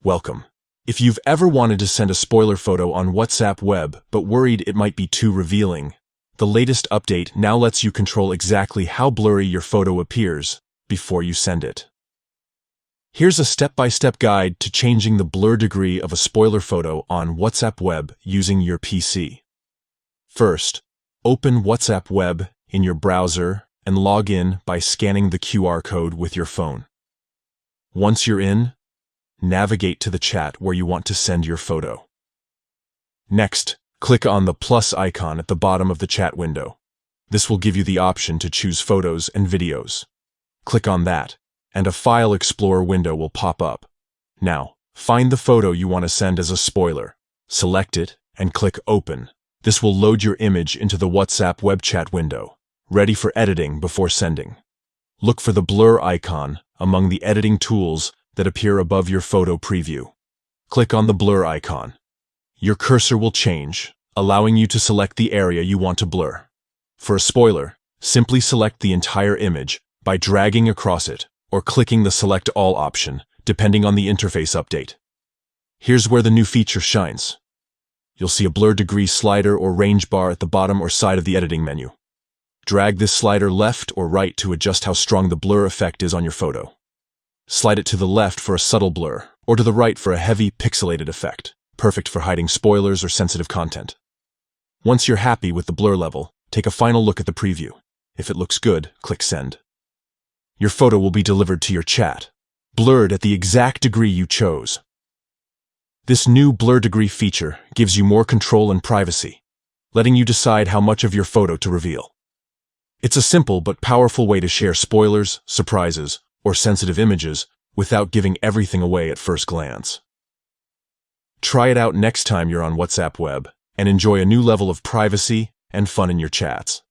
Welcome. If you've ever wanted to send a spoiler photo on WhatsApp web but worried it might be too revealing, the latest update now lets you control exactly how blurry your photo appears before you send it. Here's a step-by-step guide to changing the blur degree of a spoiler photo on WhatsApp web using your PC. First, open WhatsApp web in your browser and log in by scanning the QR code with your phone. Once you're in, navigate to the chat where you want to send your photo. Next, click on the plus icon at the bottom of the chat window. This will give you the option to choose photos and videos. Click on that, and a File Explorer window will pop up. Now, find the photo you want to send as a spoiler. Select it and click Open. This will load your image into the WhatsApp web chat window, ready for editing before sending. Look for the blur icon among the editing tools that appear above your photo preview. Click on the blur icon. Your cursor will change, allowing you to select the area you want to blur. For a spoiler, simply select the entire image by dragging across it or clicking the Select All option, depending on the interface update. Here's where the new feature shines. You'll see a blur degree slider or range bar at the bottom or side of the editing menu. Drag this slider left or right to adjust how strong the blur effect is on your photo. Slide it to the left for a subtle blur, or to the right for a heavy, pixelated effect, perfect for hiding spoilers or sensitive content. Once you're happy with the blur level, take a final look at the preview. If it looks good, click Send. Your photo will be delivered to your chat, blurred at the exact degree you chose. This new blur degree feature gives you more control and privacy, letting you decide how much of your photo to reveal. It's a simple but powerful way to share spoilers, surprises, or sensitive images without giving everything away at first glance. Try it out next time you're on WhatsApp web and enjoy a new level of privacy and fun in your chats.